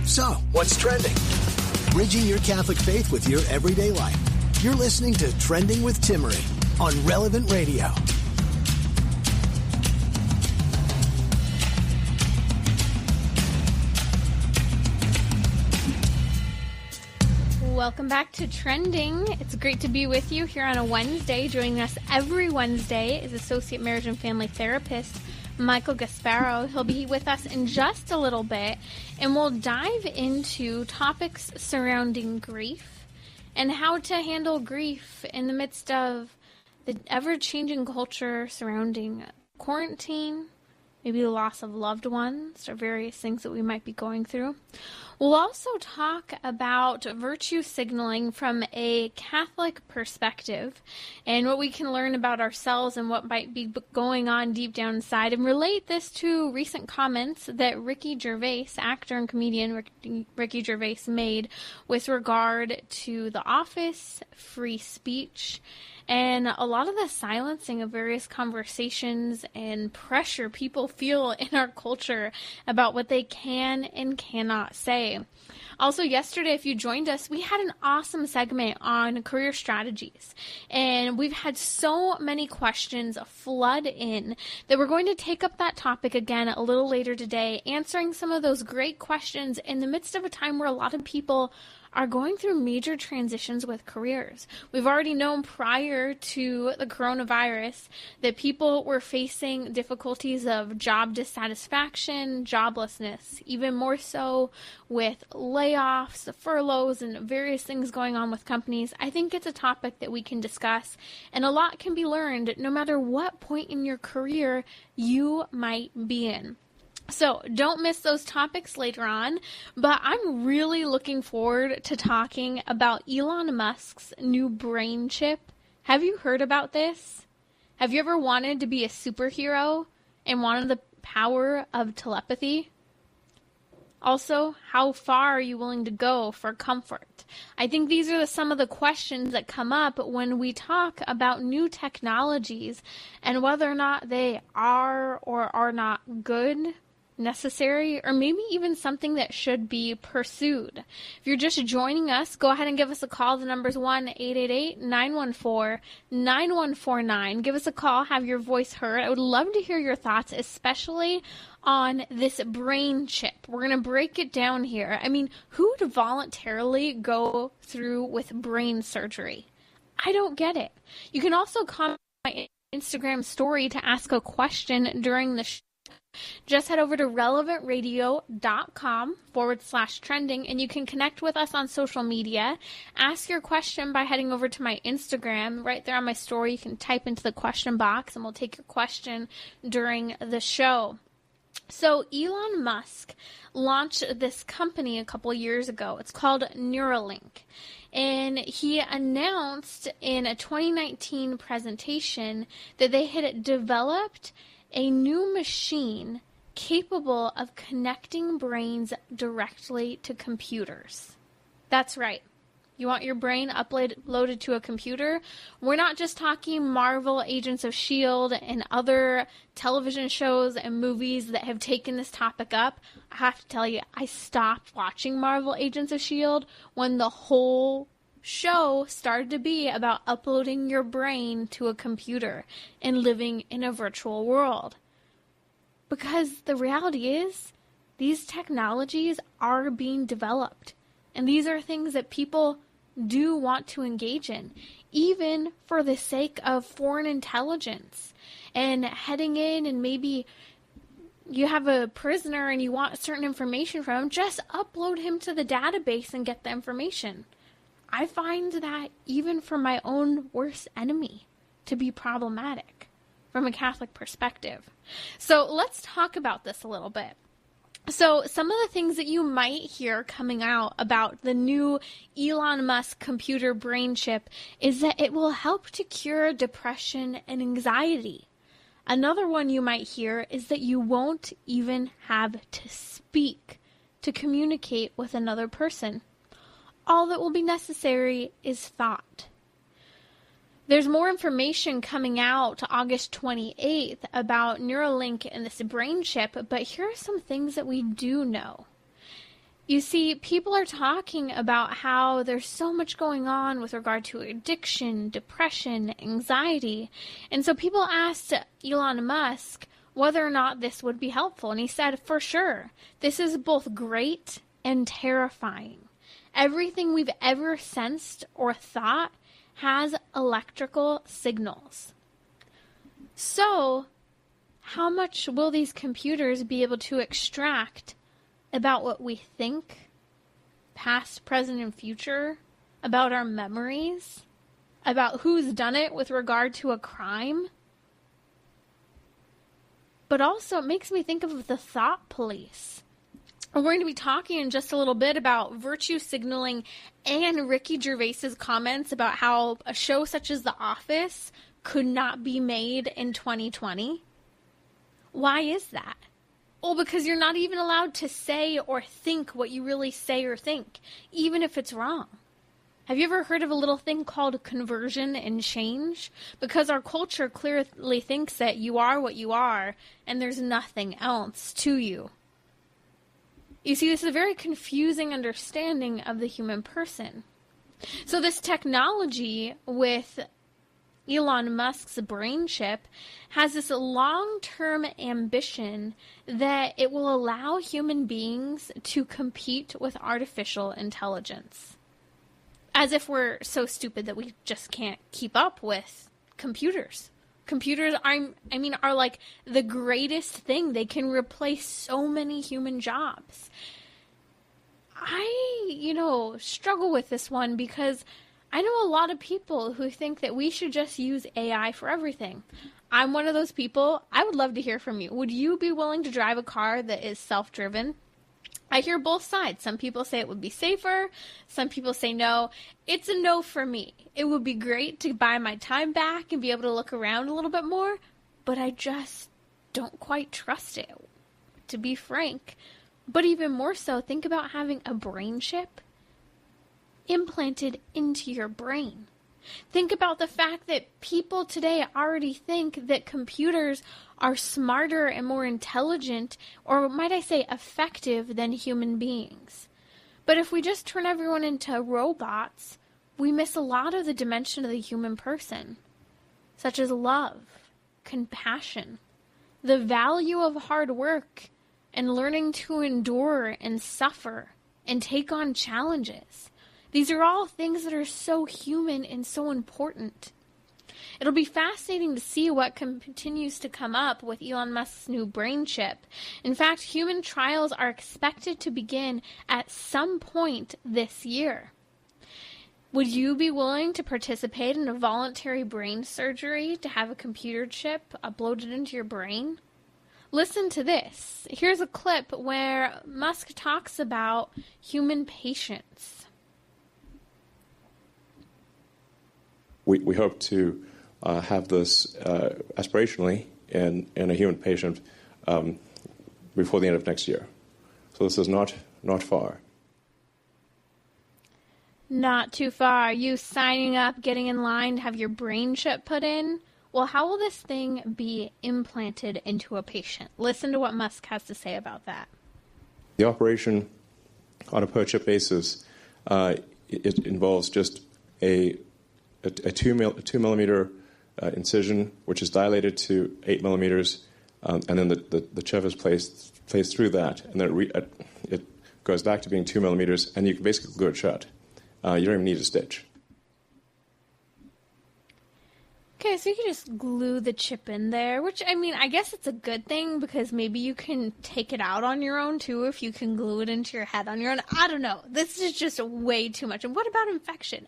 So, what's trending? Bridging your Catholic faith with your everyday life. You're listening to Trending with Timmery on Relevant Radio. Welcome back to Trending. It's great to be with you here on a Wednesday. Joining us every Wednesday is Associate Marriage and Family Therapist Michael Gasparo. He'll be with us in just a little bit, and we'll dive into topics surrounding grief and how to handle grief in the midst of the ever-changing culture surrounding quarantine, maybe the loss of loved ones, or various things that we might be going through. We'll also talk about virtue signaling from a Catholic perspective and what we can learn about ourselves and what might be going on deep down inside, and relate this to recent comments that Ricky Gervais, actor and comedian Ricky Gervais, made with regard to The Office, free speech, and a lot of the silencing of various conversations and pressure people feel in our culture about what they can and cannot say. Also, yesterday, if you joined us, we had an awesome segment on career strategies. And we've had so many questions flood in that we're going to take up that topic again a little later today, answering some of those great questions in the midst of a time where a lot of people are going through major transitions with careers. We've already known prior to the coronavirus that people were facing difficulties of job dissatisfaction, joblessness, even more so with layoffs, furloughs, and various things going on with companies. I think it's a topic that we can discuss, and a lot can be learned no matter what point in your career you might be in. So don't miss those topics later on, but I'm really looking forward to talking about Elon Musk's new brain chip. Have you heard about this? Have you ever wanted to be a superhero and wanted the power of telepathy? Also, how far are you willing to go for comfort? I think these are some of the questions that come up when we talk about new technologies and whether or not they are or are not good, necessary, or maybe even something that should be pursued. If you're just joining us, go ahead and give us a call. The number's 1-888-914-9149. Give us a call, have your voice heard. I would love to hear your thoughts, especially on this brain chip. We're going to break it down here. I mean, who would voluntarily go through with brain surgery? I don't get it. You can also comment on my Instagram story to ask a question during the show. Just head over to relevantradio.com/trending, and you can connect with us on social media. Ask your question by heading over to my Instagram. Right there on my story, you can type into the question box, and we'll take your question during the show. So Elon Musk launched this company a couple years ago. It's called Neuralink. And he announced in a 2019 presentation that they had developed a new machine capable of connecting brains directly to computers. That's right. You want your brain uploaded to a computer? We're not just talking Marvel, Agents of S.H.I.E.L.D. and other television shows and movies that have taken this topic up. I have to tell you, I stopped watching Marvel, Agents of S.H.I.E.L.D. when the whole show started to be about uploading your brain to a computer and living in a virtual world. Because the reality is, these technologies are being developed. And these are things that people do want to engage in, even for the sake of foreign intelligence. And heading in, and maybe you have a prisoner and you want certain information from him, just upload him to the database and get the information. I find that even for my own worst enemy to be problematic from a Catholic perspective. So let's talk about this a little bit. So some of the things that you might hear coming out about the new Elon Musk computer brain chip is that it will help to cure depression and anxiety. Another one you might hear is that you won't even have to speak to communicate with another person. All that will be necessary is thought. There's more information coming out August 28th about Neuralink and this brain chip, but here are some things that we do know. You see, people are talking about how there's so much going on with regard to addiction, depression, anxiety. And so people asked Elon Musk whether or not this would be helpful. And he said, for sure, this is both great and terrifying. Everything we've ever sensed or thought has electrical signals. So, how much will these computers be able to extract about what we think, past, present, and future, about our memories, about who's done it with regard to a crime? But also, it makes me think of the thought police. We're going to be talking in just a little bit about virtue signaling and Ricky Gervais's comments about how a show such as The Office could not be made in 2020. Why is that? Well, because you're not even allowed to say or think what you really say or think, even if it's wrong. Have you ever heard of a little thing called conversion and change? Because our culture clearly thinks that you are what you are, and there's nothing else to you. You see, this is a very confusing understanding of the human person. So this technology with Elon Musk's brain chip has this long-term ambition that it will allow human beings to compete with artificial intelligence. As if we're so stupid that we just can't keep up with computers. Computers are like the greatest thing. They can replace so many human jobs. I, struggle with this one because I know a lot of people who think that we should just use AI for everything. I'm one of those people. I would love to hear from you. Would you be willing to drive a car that is self-driven? I hear both sides. Some people say it would be safer. Some people say no. It's a no for me. It would be great to buy my time back and be able to look around a little bit more, but I just don't quite trust it, to be frank. But even more so, think about having a brain chip implanted into your brain. Think about the fact that people today already think that computers are smarter and more intelligent, or might I say effective, than human beings. But if we just turn everyone into robots, we miss a lot of the dimension of the human person, such as love, compassion, the value of hard work, and learning to endure and suffer and take on challenges. These are all things that are so human and so important. It'll be fascinating to see what continues to come up with Elon Musk's new brain chip. In fact, human trials are expected to begin at some point this year. Would you be willing to participate in a voluntary brain surgery to have a computer chip uploaded into your brain? Listen to this. Here's a clip where Musk talks about human patience. We hope to have this aspirationally in a human patient before the end of next year. So this is not far. Not too far. You signing up, getting in line to have your brain chip put in? Well, how will this thing be implanted into a patient? Listen to what Musk has to say about that. The operation on a per-chip basis, it involves just a 2 millimeter incision, which is dilated to 8 millimeters, and then the chip is placed through that, and then it goes back to being 2 millimeters, and you can basically glue it shut. You don't even need a stitch. Okay, so you can just glue the chip in there, which, I guess it's a good thing because maybe you can take it out on your own, too, if you can glue it into your head on your own. I don't know. This is just way too much. And what about infection?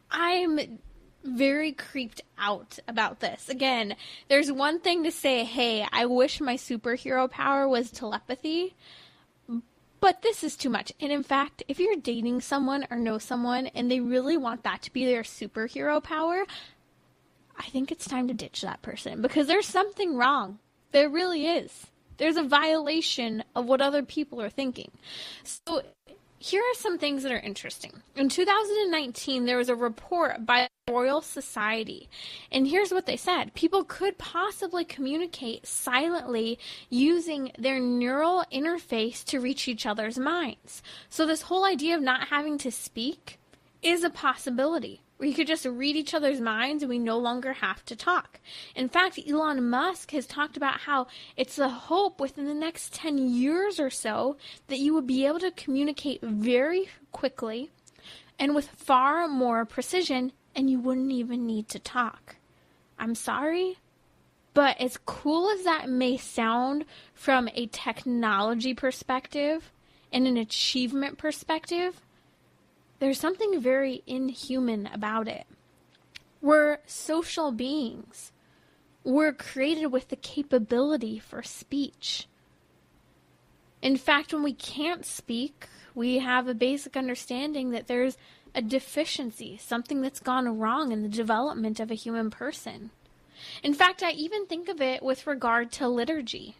I'm very creeped out about this. Again, there's one thing to say, hey, I wish my superhero power was telepathy, but this is too much. And in fact, if you're dating someone or know someone and they really want that to be their superhero power, I think it's time to ditch that person because there's something wrong. There really is. There's a violation of what other people are thinking. So here are some things that are interesting. In 2019, there was a report by the Royal Society, and here's what they said. People could possibly communicate silently using their neural interface to reach each other's minds. So this whole idea of not having to speak is a possibility. We could just read each other's minds and we no longer have to talk. In fact, Elon Musk has talked about how it's the hope within the next 10 years or so that you would be able to communicate very quickly and with far more precision, and you wouldn't even need to talk. I'm sorry, but as cool as that may sound from a technology perspective and an achievement perspective, there's something very inhuman about it. We're social beings. We're created with the capability for speech. In fact, when we can't speak, we have a basic understanding that there's a deficiency, something that's gone wrong in the development of a human person. In fact, I even think of it with regard to liturgy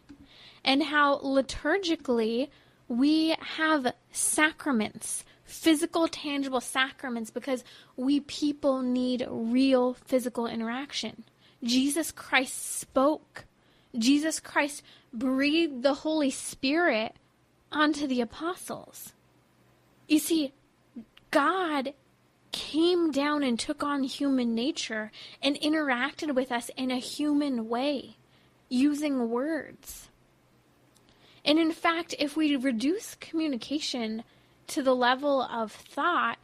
and how liturgically we have sacraments, physical, tangible sacraments, because we people need real physical interaction. Jesus Christ spoke. Jesus Christ breathed the Holy Spirit onto the apostles. You see, God came down and took on human nature and interacted with us in a human way, using words. And in fact, if we reduce communication to the level of thought,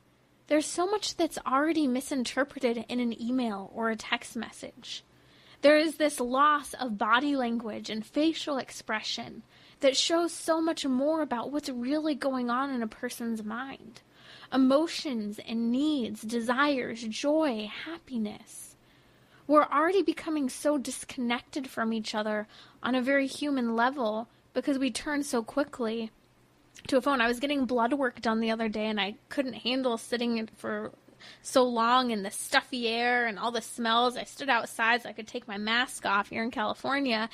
there's so much that's already misinterpreted in an email or a text message. There is this loss of body language and facial expression that shows so much more about what's really going on in a person's mind. Emotions and needs, desires, joy, happiness. We're already becoming so disconnected from each other on a very human level because we turn so quickly to a phone. I was getting blood work done the other day, and I couldn't handle sitting for so long in the stuffy air and all the smells. I stood outside so I could take my mask off here in California,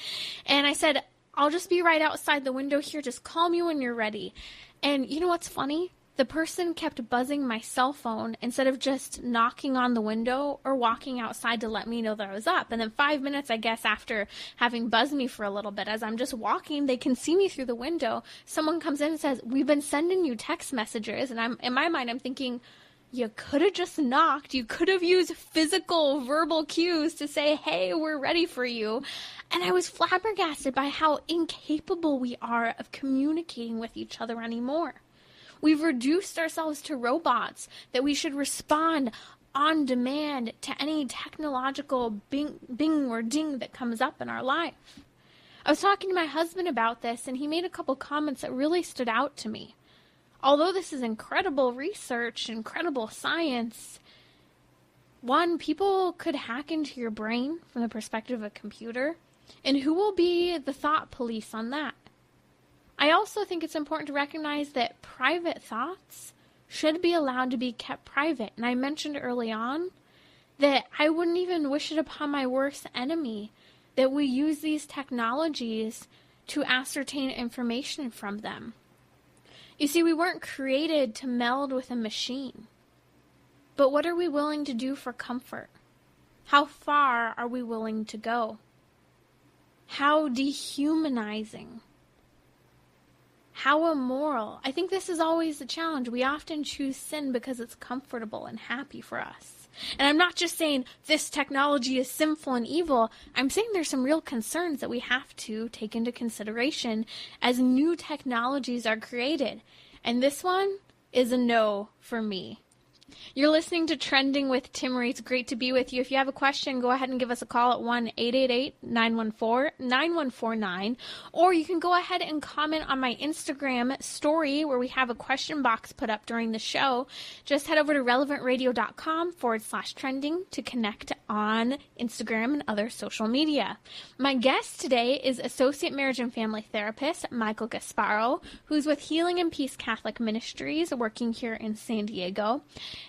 and I said, I'll just be right outside the window here. Just call me when you're ready. And you know what's funny? The person kept buzzing my cell phone instead of just knocking on the window or walking outside to let me know that I was up. And then 5 minutes, I guess, after having buzzed me for a little bit, as I'm just walking, they can see me through the window. Someone comes in and says, we've been sending you text messages. And in my mind, I'm thinking, you could have just knocked. You could have used physical, verbal cues to say, hey, we're ready for you. And I was flabbergasted by how incapable we are of communicating with each other anymore. We've reduced ourselves to robots that we should respond on demand to any technological bing or ding that comes up in our life. I was talking to my husband about this, and he made a couple comments that really stood out to me. Although this is incredible research, incredible science, one, people could hack into your brain from the perspective of a computer, and who will be the thought police on that? I also think it's important to recognize that private thoughts should be allowed to be kept private. And I mentioned early on that I wouldn't even wish it upon my worst enemy that we use these technologies to ascertain information from them. You see, we weren't created to meld with a machine. But what are we willing to do for comfort? How far are we willing to go? How dehumanizing? How immoral? I think this is always the challenge. We often choose sin because it's comfortable and happy for us. And I'm not just saying this technology is sinful and evil. I'm saying there's some real concerns that we have to take into consideration as new technologies are created. And this one is a no for me. You're listening to Trending with Timmery. It's great to be with you. If you have a question, go ahead and give us a call at 1-888-914-9149. Or you can go ahead and comment on my Instagram story where we have a question box put up during the show. Just head over to relevantradio.com/trending to connect on Instagram and other social media. My guest today is Associate Marriage and Family Therapist Michael Gasparo, who's with Healing and Peace Catholic Ministries working here in San Diego.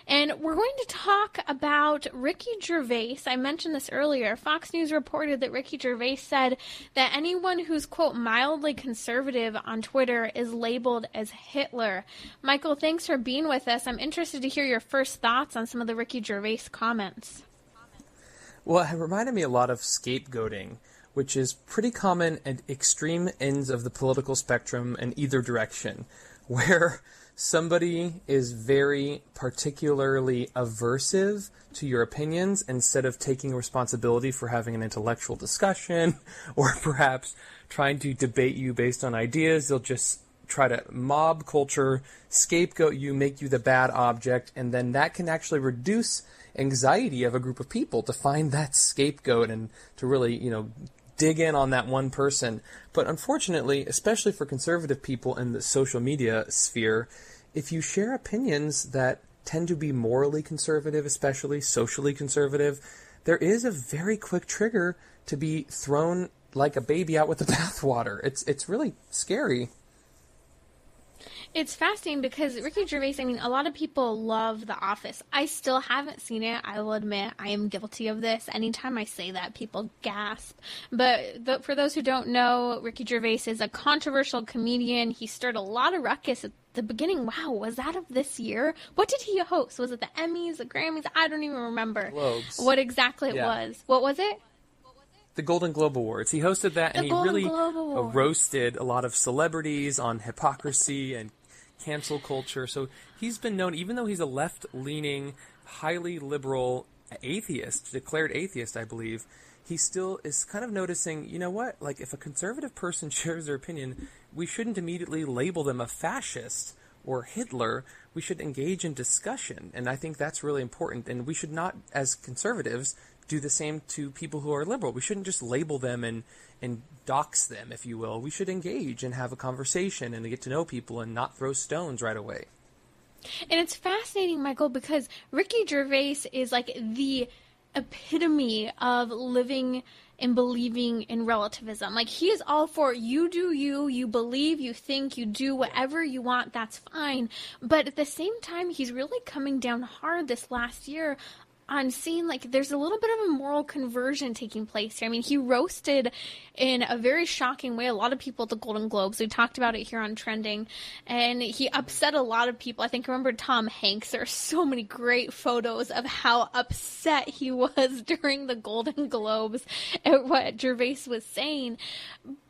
And we're going to talk about Ricky Gervais. I mentioned this earlier. Fox News reported that Ricky Gervais said that anyone who's, quote, mildly conservative on Twitter is labeled as Hitler. Michael, thanks for being with us. I'm interested to hear your first thoughts on some of the Ricky Gervais comments. Well, it reminded me a lot of scapegoating, which is pretty common at extreme ends of the political spectrum in either direction, where somebody is very particularly aversive to your opinions instead of taking responsibility for having an intellectual discussion or perhaps trying to debate you based on ideas. They'll just try to mob culture, scapegoat you, make you the bad object, and then that can actually reduce anxiety of a group of people to find that scapegoat and to really, dig in on that one person. But unfortunately, especially for conservative people in the social media sphere, if you share opinions that tend to be morally conservative, especially socially conservative, there is a very quick trigger to be thrown like a baby out with the bathwater. It's really scary. It's fascinating because Ricky Gervais, a lot of people love The Office. I still haven't seen it. I will admit I am guilty of this. Anytime I say that, people gasp. But for those who don't know, Ricky Gervais is a controversial comedian. He stirred a lot of ruckus at the beginning. Wow, was that of this year? What did he host? Was it the Emmys, the Grammys? I don't even remember Globes. what exactly it was. What was it? The Golden Globe Awards. He hosted that, and he really roasted a lot of celebrities on hypocrisy and cancel culture. So he's been known, even though he's a left-leaning, highly liberal atheist, declared atheist, I believe, he still is kind of noticing, you know what, like if a conservative person shares their opinion, we shouldn't immediately label them a fascist or Hitler. We should engage in discussion, and I think that's really important, and we should not, as conservatives, do the same to people who are liberal. We shouldn't just label them and dox them, if you will. We should engage and have a conversation and get to know people and not throw stones right away. And it's fascinating, Michael, because Ricky Gervais is like the epitome of living and believing in relativism. Like, he is all for you do you, you believe, you think, you do whatever you want, that's fine. But at the same time, he's really coming down hard this last year on seeing like there's a little bit of a moral conversion taking place here. He roasted in a very shocking way a lot of people at the Golden Globes. We talked about it here on Trending, and he upset a lot of people. I think, remember Tom Hanks? There are so many great photos of how upset he was during the Golden Globes at what Gervais was saying.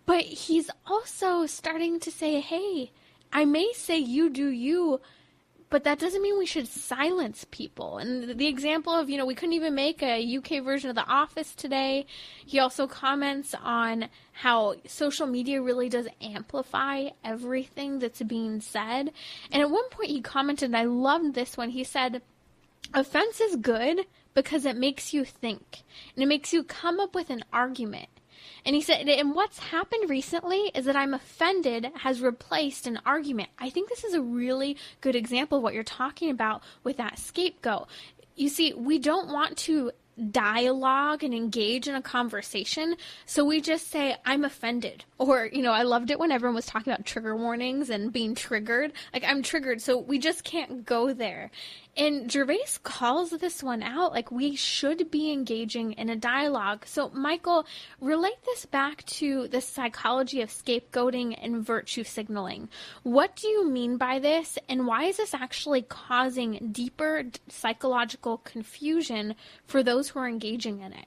But he's also starting to say, hey, I may say you do you, but that doesn't mean we should silence people. And the example of, we couldn't even make a UK version of The Office today. He also comments on how social media really does amplify everything that's being said. And at one point he commented, and I loved this one, he said, offense is good because it makes you think. And it makes you come up with an argument. And he said, and what's happened recently is that I'm offended has replaced an argument. I think this is a really good example of what you're talking about with that scapegoat. You see, we don't want to dialogue and engage in a conversation, so we just say, I'm offended. Or, I loved it when everyone was talking about trigger warnings and being triggered. Like, I'm triggered, so we just can't go there. And Gervais calls this one out, like we should be engaging in a dialogue. So, Michael, relate this back to the psychology of scapegoating and virtue signaling. What do you mean by this, and why is this actually causing deeper psychological confusion for those who are engaging in it?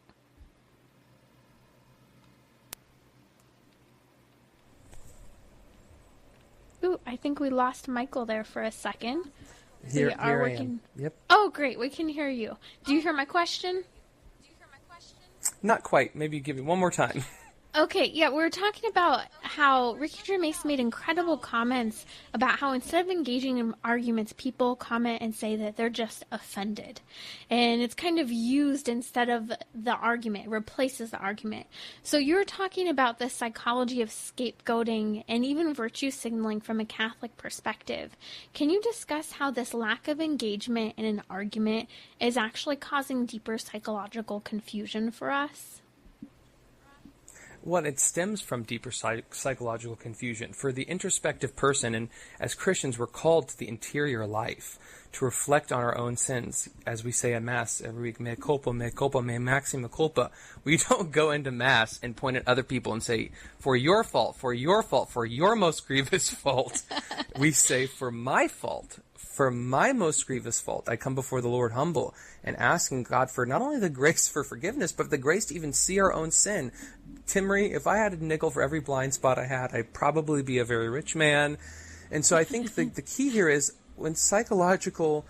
Ooh, I think we lost Michael there for a second. Here I am. Yep. Oh, great. We can hear you. Do you hear my question? Not quite. Maybe give it one more time. Okay, yeah, we were talking about how Ricky Gervais made incredible comments about how instead of engaging in arguments, people comment and say that they're just offended. And it's kind of used instead of the argument, replaces the argument. So you were talking about the psychology of scapegoating and even virtue signaling from a Catholic perspective. Can you discuss how this lack of engagement in an argument is actually causing deeper psychological confusion for us? Well, it stems from deeper psychological confusion. For the introspective person, and as Christians, we're called to the interior life, to reflect on our own sins. As we say at Mass every week, mea culpa, me maxima culpa. We don't go into Mass and point at other people and say, for your fault, for your fault, for your most grievous fault. We say, for my fault, for my most grievous fault. I come before the Lord humble and asking God for not only the grace for forgiveness, but the grace to even see our own sin. Timmery, if I had a nickel for every blind spot I had, I'd probably be a very rich man. And so I think the key here is when psychological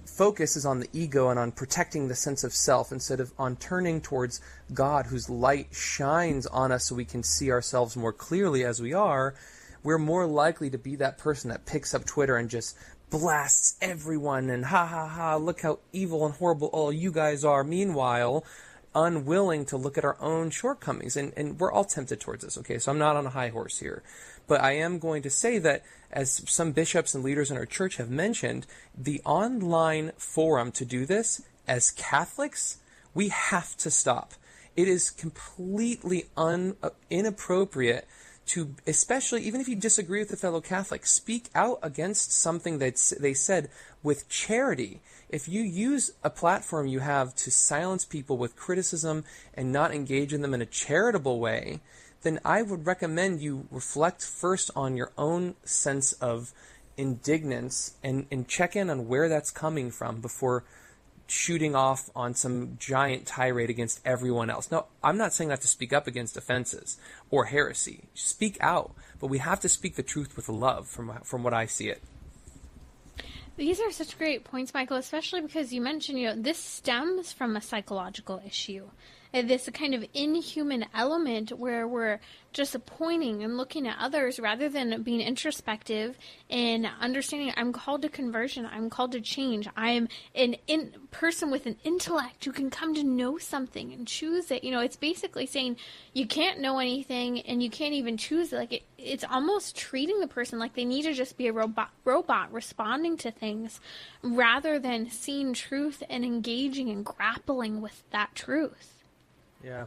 focus is on the ego and on protecting the sense of self instead of on turning towards God, whose light shines on us so we can see ourselves more clearly as we are, we're more likely to be that person that picks up Twitter and just blasts everyone and ha ha ha, look how evil and horrible all you guys are. Meanwhile, unwilling to look at our own shortcomings. And we're all tempted towards this, okay? So I'm not on a high horse here. But I am going to say that, as some bishops and leaders in our church have mentioned, the online forum to do this, as Catholics, we have to stop. It is completely inappropriate to, especially even if you disagree with a fellow Catholic, speak out against something that they said with charity. If you use a platform you have to silence people with criticism and not engage in them in a charitable way, then I would recommend you reflect first on your own sense of indignance and check in on where that's coming from before shooting off on some giant tirade against everyone else. No, I'm not saying that to speak up against offenses or heresy. Speak out, but we have to speak the truth with love from what I see it. These are such great points, Michael, especially because you mentioned, this stems from a psychological issue. This kind of inhuman element where we're just pointing and looking at others rather than being introspective and understanding I'm called to conversion, I'm called to change, I'm an person with an intellect who can come to know something and choose it. It's basically saying you can't know anything and you can't even choose it. Like it's almost treating the person like they need to just be a robot responding to things rather than seeing truth and engaging and grappling with that truth. Yeah.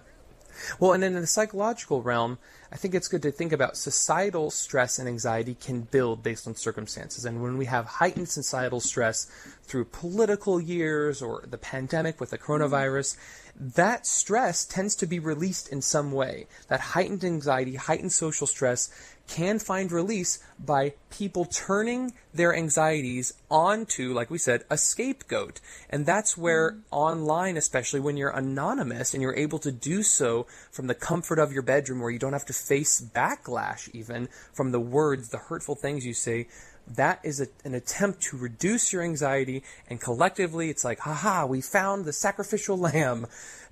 Well, and then in the psychological realm, I think it's good to think about societal stress and anxiety can build based on circumstances. And when we have heightened societal stress through political years or the pandemic with the coronavirus, that stress tends to be released in some way. That heightened anxiety, heightened social stress can find release by people turning their anxieties onto, like we said, a scapegoat. And that's where online, especially when you're anonymous and you're able to do so from the comfort of your bedroom where you don't have to face backlash even from the words, the hurtful things you say, that is an attempt to reduce your anxiety, and collectively it's like, haha, we found the sacrificial lamb.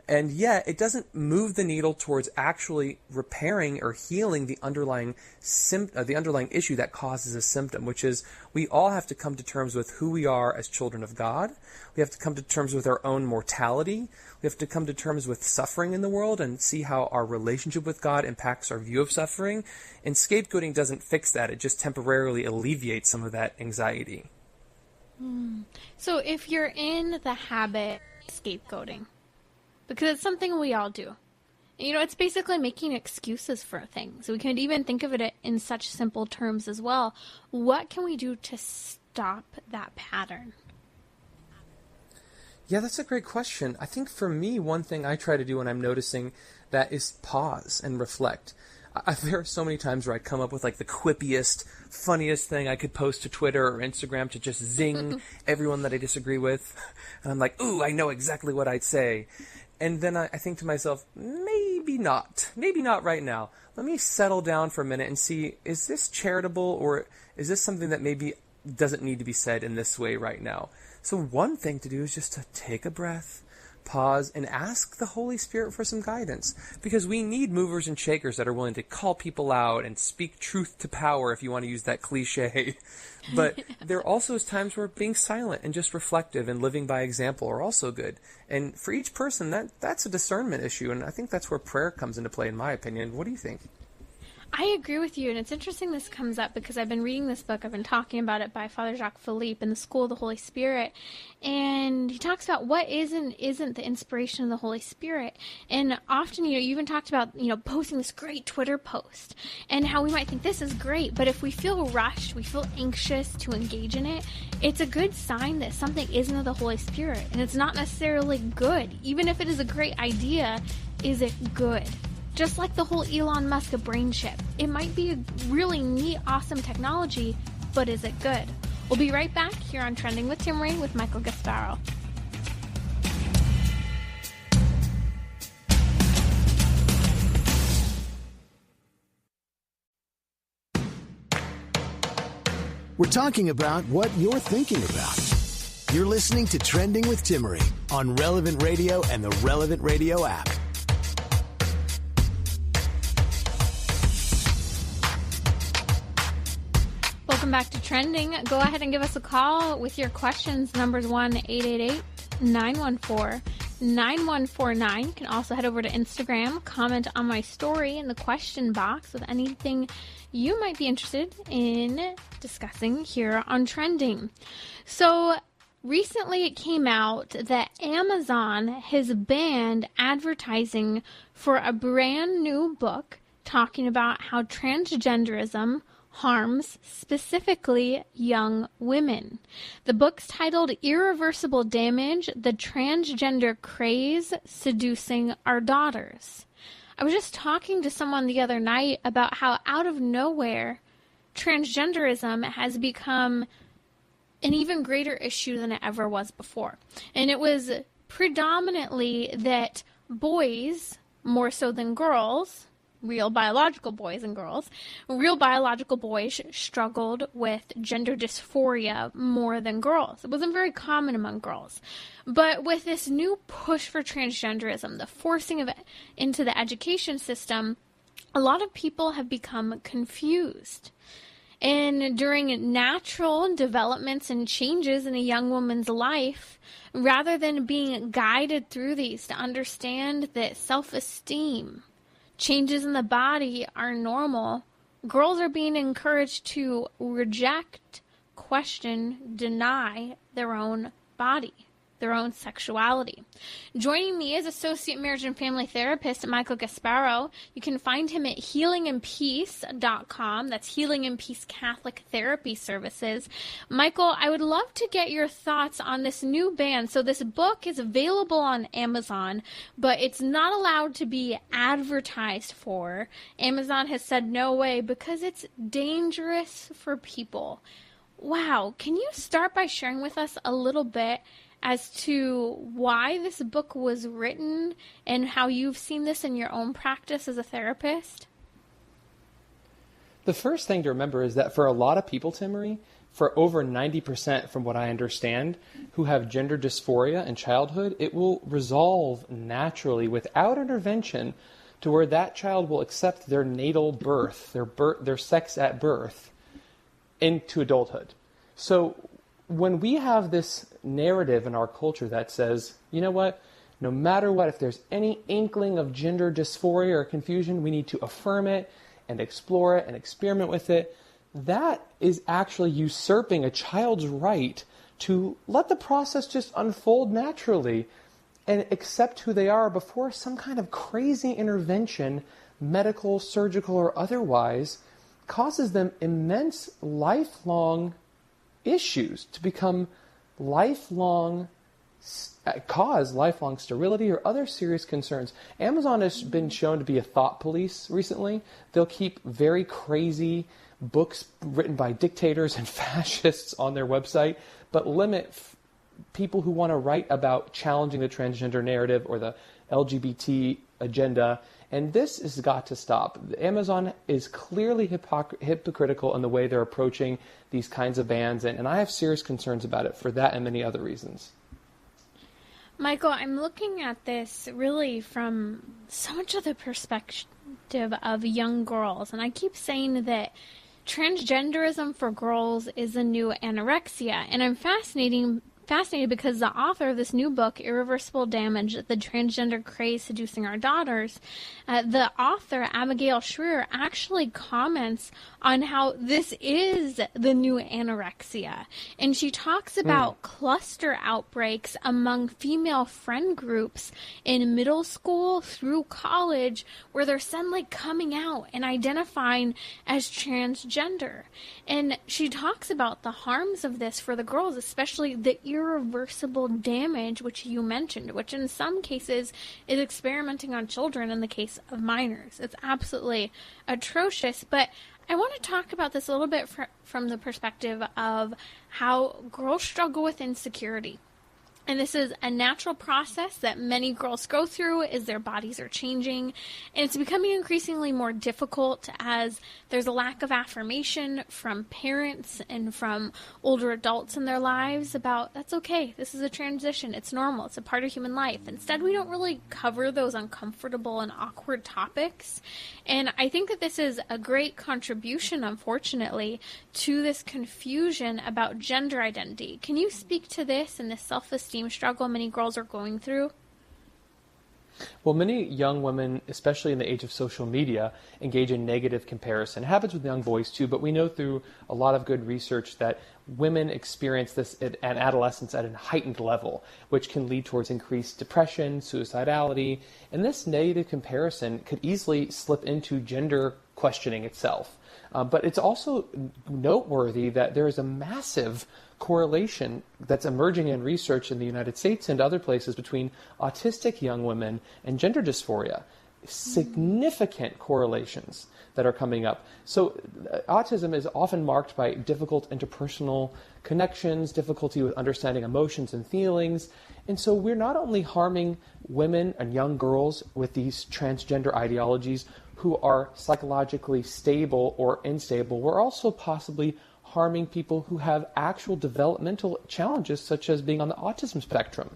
And yet it doesn't move the needle towards actually repairing or healing the underlying issue that causes a symptom, which is we all have to come to terms with who we are as children of God. We have to come to terms with our own mortality. We have to come to terms with suffering in the world and see how our relationship with God impacts our view of suffering. And scapegoating doesn't fix that. It just temporarily alleviates some of that anxiety. So if you're in the habit of scapegoating, because it's something we all do. It's basically making excuses for things. We can even think of it in such simple terms as well. What can we do to stop that pattern? Yeah, that's a great question. I think for me, one thing I try to do when I'm noticing that is pause and reflect. There are so many times where I come up with like the quippiest, funniest thing I could post to Twitter or Instagram to just zing everyone that I disagree with. And I'm like, ooh, I know exactly what I'd say. And then I think to myself, maybe not right now. Let me settle down for a minute and see, is this charitable or is this something that maybe doesn't need to be said in this way right now? So one thing to do is just to take a breath, pause, and ask the Holy Spirit for some guidance. Because we need movers and shakers that are willing to call people out and speak truth to power, if you want to use that cliche. But there also is times where being silent and just reflective and living by example are also good. And for each person, that's a discernment issue. And I think that's where prayer comes into play, in my opinion. What do you think? I agree with you, and it's interesting this comes up because I've been reading this book. I've been talking about it by Father Jacques Philippe in the School of the Holy Spirit, and he talks about what is and isn't the inspiration of the Holy Spirit. And often, you even talked about, posting this great Twitter post and how we might think this is great, but if we feel rushed, we feel anxious to engage in it, it's a good sign that something isn't of the Holy Spirit, and it's not necessarily good. Even if it is a great idea, is it good? Just like the whole Elon Musk brain chip. It might be a really neat, awesome technology, but is it good? We'll be right back here on Trending with Timmery with Michael Gasparo. We're talking about what you're thinking about. You're listening to Trending with Timmery on Relevant Radio and the Relevant Radio app. Welcome back to Trending. Go ahead and give us a call with your questions. Numbers 1-888-914-9149. You can also head over to Instagram, comment on my story in the question box with anything you might be interested in discussing here on Trending. So recently it came out that Amazon has banned advertising for a brand new book talking about how transgenderism harms specifically young women. The book's titled Irreversible Damage, The Transgender Craze Seducing Our Daughters. I was just talking to someone the other night about how out of nowhere transgenderism has become an even greater issue than it ever was before. And it was predominantly that boys, more so than girls, real biological boys struggled with gender dysphoria more than girls. It wasn't very common among girls. But with this new push for transgenderism, the forcing of it into the education system, a lot of people have become confused. And during natural developments and changes in a young woman's life, rather than being guided through these to understand that self-esteem, changes in the body are normal, girls are being encouraged to reject, question, deny their own body, their own sexuality. Joining me is Associate Marriage and Family Therapist Michael Gasparo. You can find him at healingandpeace.com. That's Healing and Peace Catholic Therapy Services. Michael, I would love to get your thoughts on this new ban. So this book is available on Amazon, but it's not allowed to be advertised for. Amazon has said no way because it's dangerous for people. Wow. Can you start by sharing with us a little bit as to why this book was written and how you've seen this in your own practice as a therapist? The first thing to remember is that for a lot of people, Timmery, for over 90% from what I understand, who have gender dysphoria in childhood, it will resolve naturally without intervention to where that child will accept their natal birth, their sex at birth, into adulthood. So when we have this narrative in our culture that says, you know what, no matter what, if there's any inkling of gender dysphoria or confusion, we need to affirm it and explore it and experiment with it, that is actually usurping a child's right to let the process just unfold naturally and accept who they are before some kind of crazy intervention, medical, surgical, or otherwise, causes them immense lifelong issues to become cause lifelong sterility or other serious concerns. Amazon has been shown to be a thought police recently. They'll keep very crazy books written by dictators and fascists on their website, but limit people who want to write about challenging the transgender narrative or the LGBT agenda. And this has got to stop. Amazon is clearly hypocritical in the way they're approaching these kinds of bans, and I have serious concerns about it for that and many other reasons. Michael, I'm looking at this really from so much of the perspective of young girls, and I keep saying that transgenderism for girls is a new anorexia, and I'm fascinated fascinated because the author of this new book, Irreversible Damage, The Transgender Craze Seducing Our Daughters, the author, Abigail Schreier, actually comments on how this is the new anorexia. And she talks about cluster outbreaks among female friend groups in middle school through college where they're suddenly coming out and identifying as transgender. And she talks about the harms of this for the girls, especially the irreversible damage, which you mentioned, which in some cases is experimenting on children in the case of minors. It's absolutely atrocious. But I want to talk about this a little bit from the perspective of how girls struggle with insecurity. And this is a natural process that many girls go through as their bodies are changing. And it's becoming increasingly more difficult as there's a lack of affirmation from parents and from older adults in their lives about, that's okay, this is a transition, it's normal, it's a part of human life. Instead, we don't really cover those uncomfortable and awkward topics. And I think that this is a great contribution, unfortunately, to this confusion about gender identity. Can you speak to this and this self-esteem struggle many girls are going through? Well, many young women, especially in the age of social media, engage in negative comparison. It happens with young boys too, but we know through a lot of good research that women experience this at adolescence at a heightened level, which can lead towards increased depression, suicidality, and this negative comparison could easily slip into gender questioning itself. But it's also noteworthy that there is a massive correlation that's emerging in research in the United States and other places between autistic young women and gender dysphoria. Significant correlations that are coming up. So autism is often marked by difficult interpersonal connections, difficulty with understanding emotions and feelings. And so we're not only harming women and young girls with these transgender ideologies who are psychologically stable or unstable, we're also possibly harming people who have actual developmental challenges, such as being on the autism spectrum.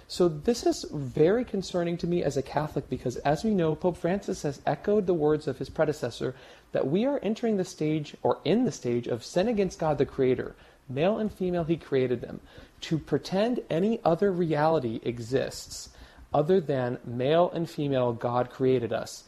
So this is very concerning to me as a Catholic because, as we know, Pope Francis has echoed the words of his predecessor that we are entering the stage, or in the stage, of sin against God the Creator. Male and female, he created them. To pretend any other reality exists other than male and female, God created us,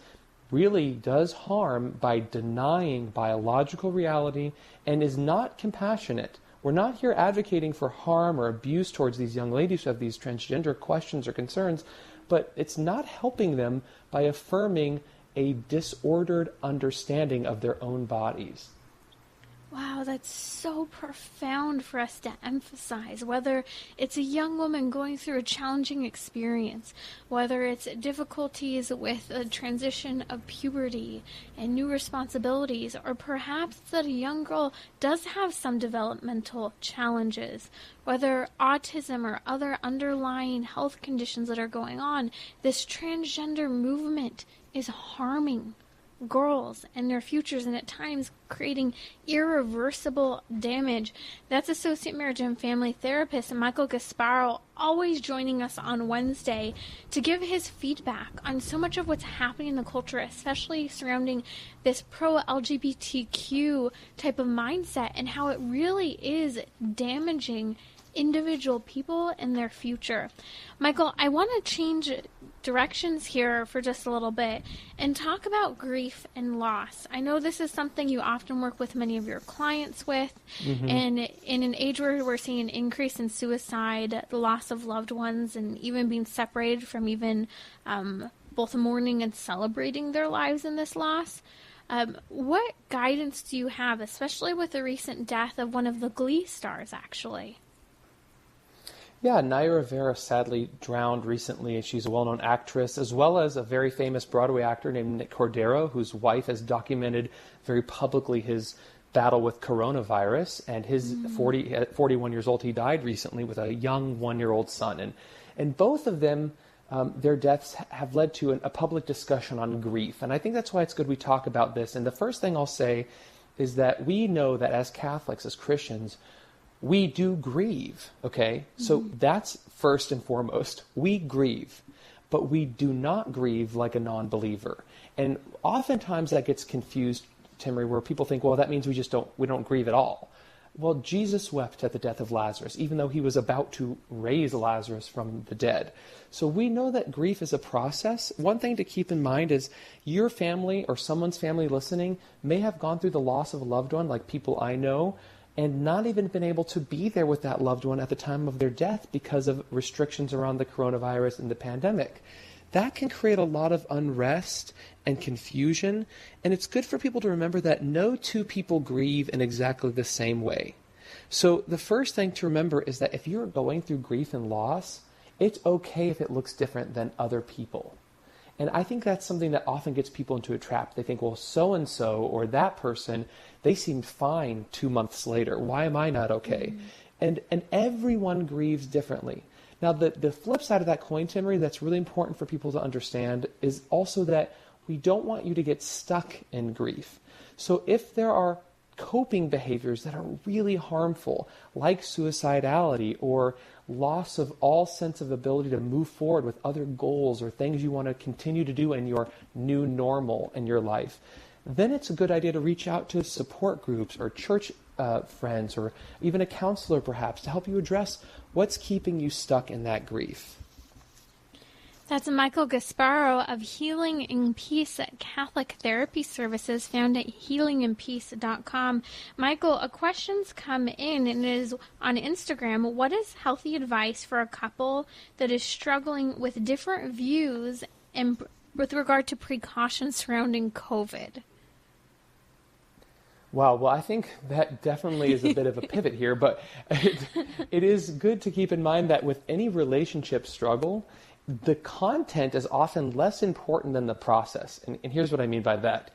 really does harm by denying biological reality and is not compassionate. We're not here advocating for harm or abuse towards these young ladies who have these transgender questions or concerns, but it's not helping them by affirming a disordered understanding of their own bodies. Wow, that's so profound for us to emphasize, whether it's a young woman going through a challenging experience, whether it's difficulties with a transition of puberty and new responsibilities, or perhaps that a young girl does have some developmental challenges, whether autism or other underlying health conditions that are going on. This transgender movement is harming girls and their futures, and at times creating irreversible damage. That's Associate Marriage and Family Therapist Michael Gasparo, always joining us on Wednesday to give his feedback on so much of what's happening in the culture, especially surrounding this pro-LGBTQ type of mindset and how it really is damaging individual people and their future. Michael, I want to change directions here for just a little bit and talk about grief and loss. I know this is something you often work with many of your clients with, and in an age where we're seeing an increase in suicide, the loss of loved ones, and even being separated from even both mourning and celebrating their lives in this loss. What guidance do you have, especially with the recent death of one of the Glee stars, actually? Yeah, Naya Rivera sadly drowned recently, and she's a well-known actress, as well as a very famous Broadway actor named Nick Cordero, whose wife has documented very publicly his battle with coronavirus, and his 41 years old, he died recently with a young 1-year-old son. And both of them, their deaths have led to a public discussion on grief, and I think that's why it's good we talk about this. And the first thing I'll say is that we know that as Catholics, as Christians, we do grieve, okay? So that's first and foremost. We grieve, but we do not grieve like a non-believer. And oftentimes that gets confused, Timmery, where people think, well, that means we don't grieve at all. well, Jesus wept at the death of Lazarus, even though he was about to raise Lazarus from the dead. So we know that grief is a process. One thing to keep in mind is your family or someone's family listening may have gone through the loss of a loved one, like people I know, and not even been able to be there with that loved one at the time of their death because of restrictions around the coronavirus and the pandemic. That can create a lot of unrest and confusion, and it's good for people to remember that no two people grieve in exactly the same way. So the first thing to remember is that if you're going through grief and loss, it's okay if it looks different than other people. And I think that's something that often gets people into a trap. They think, well, so-and-so or that person, they seemed fine 2 months later. Why am I not okay? And everyone grieves differently. Now, the flip side of that coin, Timmery, that's really important for people to understand is also that we don't want you to get stuck in grief. So if there are coping behaviors that are really harmful, like suicidality or loss of all sense of ability to move forward with other goals or things you want to continue to do in your new normal in your life, then it's a good idea to reach out to support groups or church friends or even a counselor perhaps to help you address what's keeping you stuck in that grief. That's Michael Gasparo of Healing in Peace Catholic Therapy Services, found at healingandpeace.com. Michael, a question's come in, and it is on Instagram. What is healthy advice for a couple that is struggling with different views and with regard to precautions surrounding COVID? Wow, well, I think that definitely is a bit of a pivot here, but it is good to keep in mind that with any relationship struggle, the content is often less important than the process. And here's what I mean by that.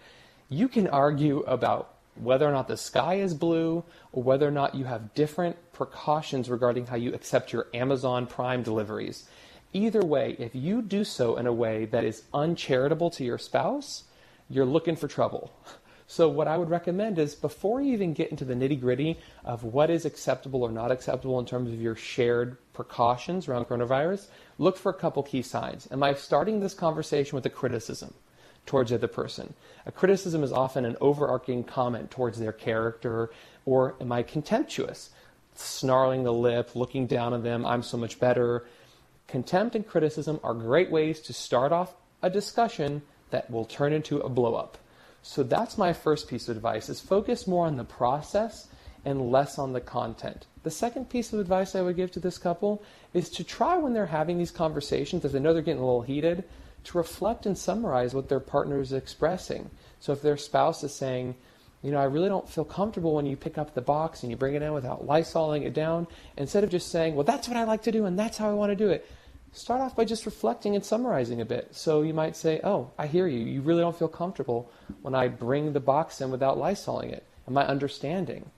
You can argue about whether or not the sky is blue or whether or not you have different precautions regarding how you accept your Amazon Prime deliveries. Either way, if you do so in a way that is uncharitable to your spouse, you're looking for trouble. So what I would recommend is before you even get into the nitty-gritty of what is acceptable or not acceptable in terms of your shared precautions around coronavirus, look for a couple key signs. Am I starting this conversation with a criticism towards the other person? A criticism is often an overarching comment towards their character, or am I contemptuous? Snarling the lip, looking down on them, I'm so much better. Contempt and criticism are great ways to start off a discussion that will turn into a blow-up. So that's my first piece of advice, is focus more on the process and less on the content. The second piece of advice I would give to this couple is to try when they're having these conversations, if they know they're getting a little heated, to reflect and summarize what their partner is expressing. So if their spouse is saying, I really don't feel comfortable when you pick up the box and you bring it in without Lysoling it down, instead of just saying, well, that's what I like to do and that's how I want to do it, start off by just reflecting and summarizing a bit. So you might say, oh, I hear you. You really don't feel comfortable when I bring the box in without Lysoling it. Am I understanding?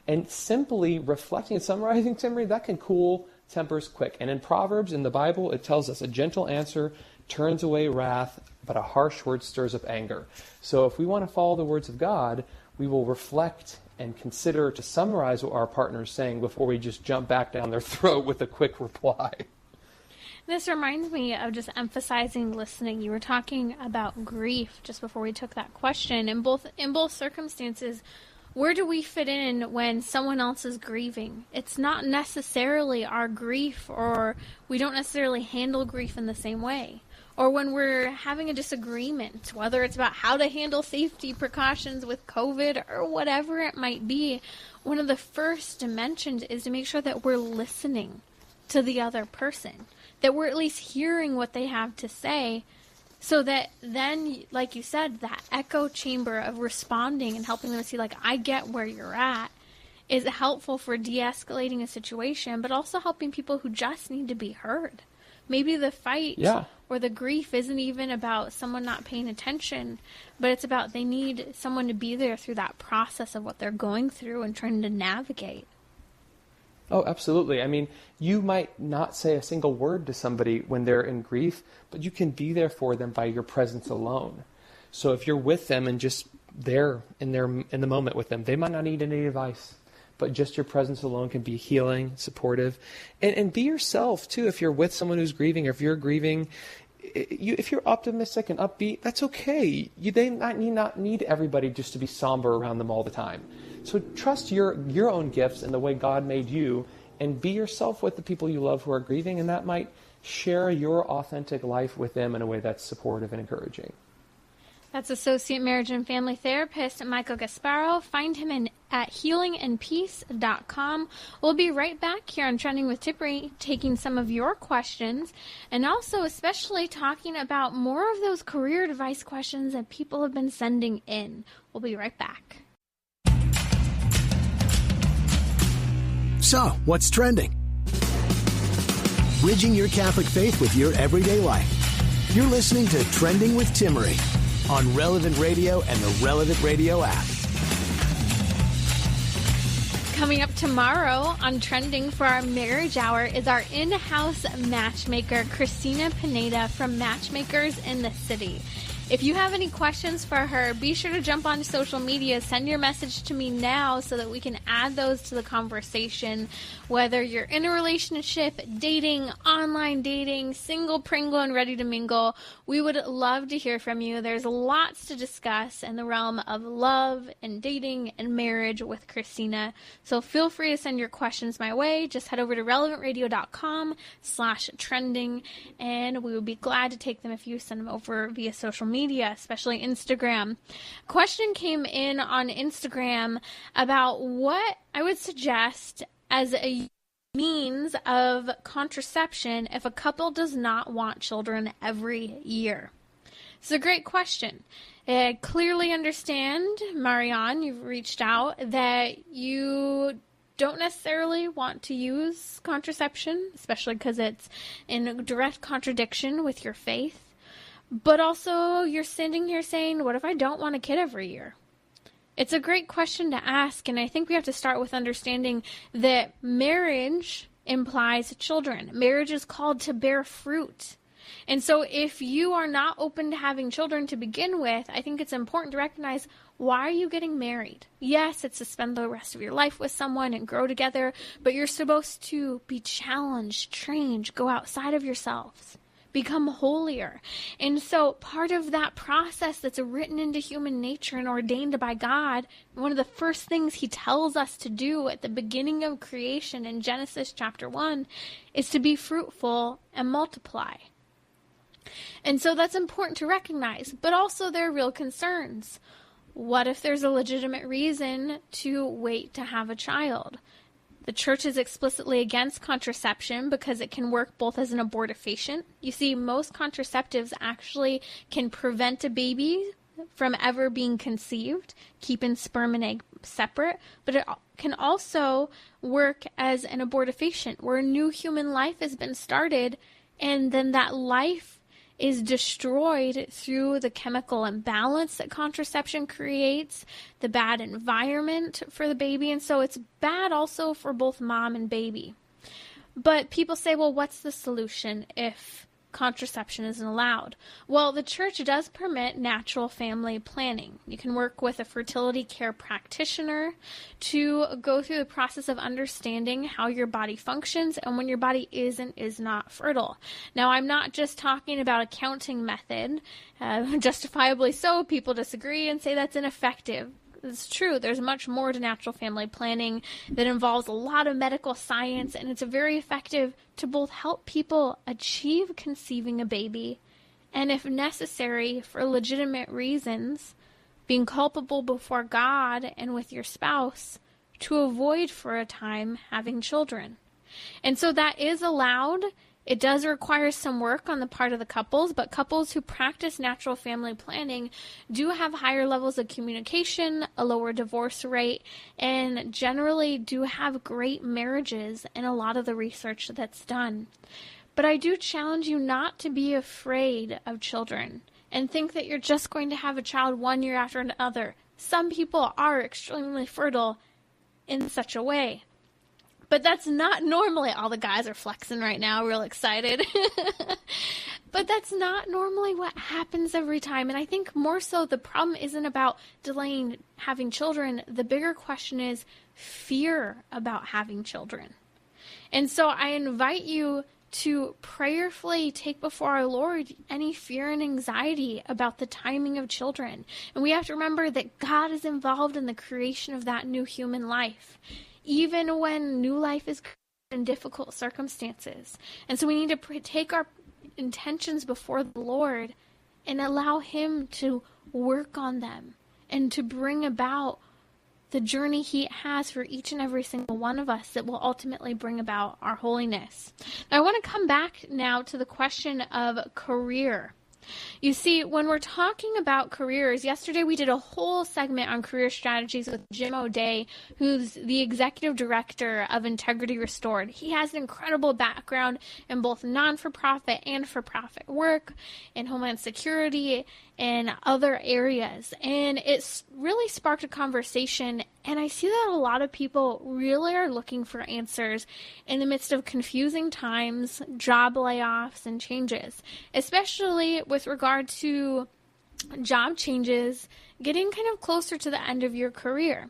And simply reflecting and summarizing, Timmery, that can cool tempers quick. And in Proverbs, in the Bible, it tells us a gentle answer turns away wrath, but a harsh word stirs up anger. So if we want to follow the words of God, we will reflect and consider to summarize what our partner is saying before we just jump back down their throat with a quick reply. This reminds me of just emphasizing listening. You were talking about grief just before we took that question. In both circumstances, where do we fit in when someone else is grieving? It's not necessarily our grief, or we don't necessarily handle grief in the same way. Or when we're having a disagreement, whether it's about how to handle safety precautions with COVID or whatever it might be, one of the first dimensions is to make sure that we're listening to the other person, that we're at least hearing what they have to say, so that then, like you said, that echo chamber of responding and helping them see, like, I get where you're at, is helpful for de-escalating a situation, but also helping people who just need to be heard. Maybe the fight or the grief isn't even about someone not paying attention, but it's about they need someone to be there through that process of what they're going through and trying to navigate. Oh, absolutely. I mean, you might not say a single word to somebody when they're in grief, but you can be there for them by your presence alone. So if you're with them and just there in the moment with them, they might not need any advice, but just your presence alone can be healing, supportive, and be yourself too. If you're with someone who's grieving, or if you're grieving, if you're optimistic and upbeat, that's okay. They not need everybody just to be somber around them all the time. So trust your own gifts and the way God made you, and be yourself with the people you love who are grieving, and that might share your authentic life with them in a way that's supportive and encouraging. That's Associate Marriage and Family Therapist Michael Gasparo. Find him at healingandpeace.com. We'll be right back here on Trending with Tippery, taking some of your questions, and also especially talking about more of those career advice questions that people have been sending in. We'll be right back. So, what's trending? Bridging your Catholic faith with your everyday life. You're listening to Trending with Timmery on Relevant Radio and the Relevant Radio app. Coming up tomorrow on Trending for our Marriage Hour is our in-house matchmaker, Christina Pineda from Matchmakers in the City. If you have any questions for her, be sure to jump on social media. Send your message to me now so that we can add those to the conversation. Whether you're in a relationship, dating, online dating, single, Pringle, and ready to mingle, we would love to hear from you. There's lots to discuss in the realm of love and dating and marriage with Christina. So feel free to send your questions my way. Just head over to relevantradio.com/trending, and we would be glad to take them if you send them over via social media, especially Instagram. A question came in on Instagram about what I would suggest as a means of contraception if a couple does not want children every year. It's a great question. I clearly understand, Marianne, you've reached out, that you don't necessarily want to use contraception, especially because it's in direct contradiction with your faith. But also, you're sitting here saying, what if I don't want a kid every year? It's a great question to ask, and I think we have to start with understanding that marriage implies children. Marriage is called to bear fruit. And so if you are not open to having children to begin with, I think it's important to recognize, why are you getting married? Yes, it's to spend the rest of your life with someone and grow together, but you're supposed to be challenged, trained, go outside of yourselves, become holier. And so part of that process that's written into human nature and ordained by God, one of the first things he tells us to do at the beginning of creation in Genesis chapter 1 is to be fruitful and multiply. And so that's important to recognize, but also there are real concerns. What if there's a legitimate reason to wait to have a child? The church is explicitly against contraception because it can work both as an abortifacient. You see, most contraceptives actually can prevent a baby from ever being conceived, keeping sperm and egg separate, but it can also work as an abortifacient, where a new human life has been started, and then that life is destroyed through the chemical imbalance that contraception creates, the bad environment for the baby, and so it's bad also for both mom and baby. But people say, well, what's the solution if contraception isn't allowed? Well, the church does permit natural family planning. You can work with a fertility care practitioner to go through the process of understanding how your body functions and when your body is and is not fertile. Now, I'm not just talking about a counting method. Justifiably so, people disagree and say that's ineffective. It's true. There's much more to natural family planning that involves a lot of medical science, and it's very effective to both help people achieve conceiving a baby and, if necessary, for legitimate reasons, being culpable before God and with your spouse, to avoid for a time having children. And so that is allowed. It does require some work on the part of the couples, but couples who practice natural family planning do have higher levels of communication, a lower divorce rate, and generally do have great marriages in a lot of the research that's done. But I do challenge you not to be afraid of children and think that you're just going to have a child one year after another. Some people are extremely fertile in such a way. But that's not normally, all the guys are flexing right now, real excited. But that's not normally what happens every time. And I think more so the problem isn't about delaying having children. The bigger question is fear about having children. And so I invite you to prayerfully take before our Lord any fear and anxiety about the timing of children. And we have to remember that God is involved in the creation of that new human life, even when new life is created in difficult circumstances. And so we need to take our intentions before the Lord and allow Him to work on them and to bring about the journey He has for each and every single one of us that will ultimately bring about our holiness. Now, I want to come back now to the question of career. You see, when we're talking about careers, yesterday we did a whole segment on career strategies with Jim O'Day, who's the executive director of Integrity Restored. He has an incredible background in both non-for-profit and for-profit work, in Homeland Security, and other areas. And it's really sparked a conversation, and I see that a lot of people really are looking for answers in the midst of confusing times, job layoffs, and changes, especially with regard to job changes getting kind of closer to the end of your career.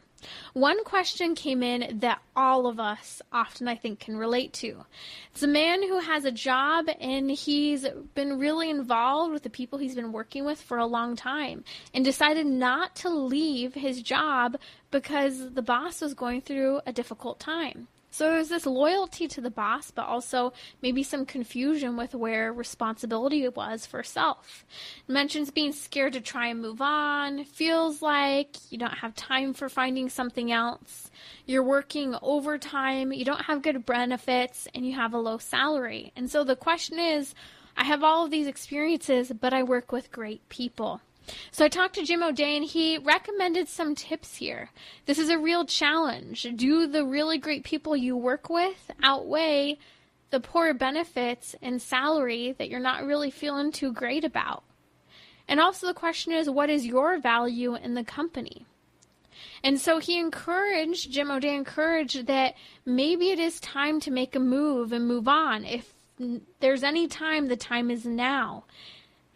One question came in that all of us often, I think, can relate to. It's a man who has a job and he's been really involved with the people he's been working with for a long time and decided not to leave his job because the boss was going through a difficult time. So there's this loyalty to the boss, but also maybe some confusion with where responsibility was for self. It mentions being scared to try and move on, feels like you don't have time for finding something else, you're working overtime, you don't have good benefits, and you have a low salary. And so the question is, I have all of these experiences, but I work with great people. So I talked to Jim O'Day, and he recommended some tips here. This is a real challenge. Do the really great people you work with outweigh the poor benefits and salary that you're not really feeling too great about? And also the question is, what is your value in the company? And so Jim O'Day encouraged that maybe it is time to make a move and move on. If there's any time, the time is now.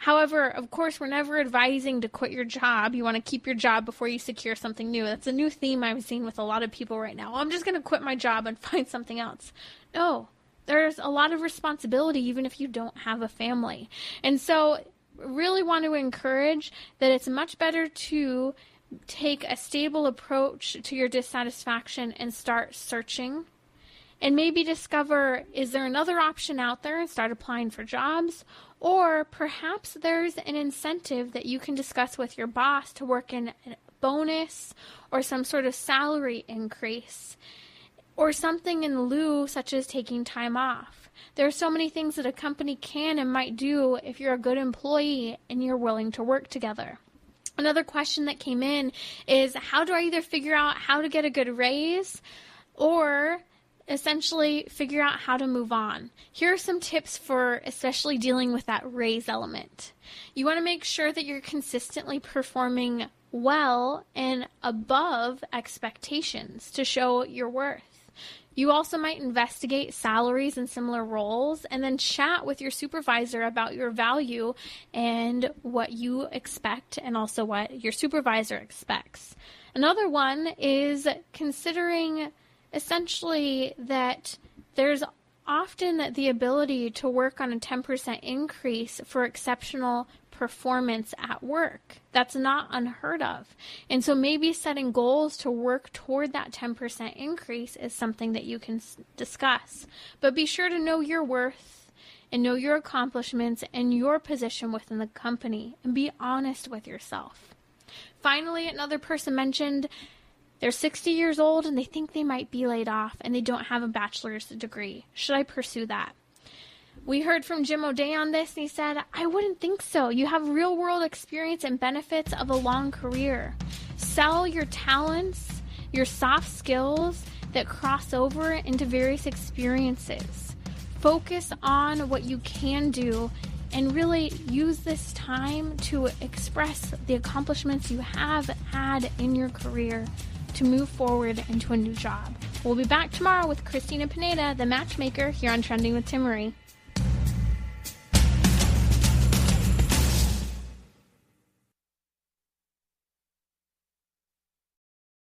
However, of course, we're never advising to quit your job. You want to keep your job before you secure something new. That's a new theme I'm seeing with a lot of people right now. I'm just going to quit my job and find something else. No, there's a lot of responsibility even if you don't have a family. And so really want to encourage that it's much better to take a stable approach to your dissatisfaction and start searching. And maybe discover, is there another option out there, and start applying for jobs? Or perhaps there's an incentive that you can discuss with your boss to work in a bonus or some sort of salary increase or something in lieu, such as taking time off. There are so many things that a company can and might do if you're a good employee and you're willing to work together. Another question that came in is, how do I either figure out how to get a good raise or essentially figure out how to move on? Here are some tips for especially dealing with that raise element. You want to make sure that you're consistently performing well and above expectations to show your worth. You also might investigate salaries in similar roles and then chat with your supervisor about your value and what you expect and also what your supervisor expects. Another one is considering essentially that there's often the ability to work on a 10% increase for exceptional performance at work. That's not unheard of. And so maybe setting goals to work toward that 10% increase is something that you can discuss. But be sure to know your worth and know your accomplishments and your position within the company and be honest with yourself. Finally, another person mentioned they're 60 years old and they think they might be laid off and they don't have a bachelor's degree. Should I pursue that? We heard from Jim O'Day on this and he said, I wouldn't think so. You have real world experience and benefits of a long career. Sell your talents, your soft skills that cross over into various experiences. Focus on what you can do and really use this time to express the accomplishments you have had in your career to move forward into a new job. We'll be back tomorrow with Christina Pineda, the matchmaker, here on Trending with Timmerie.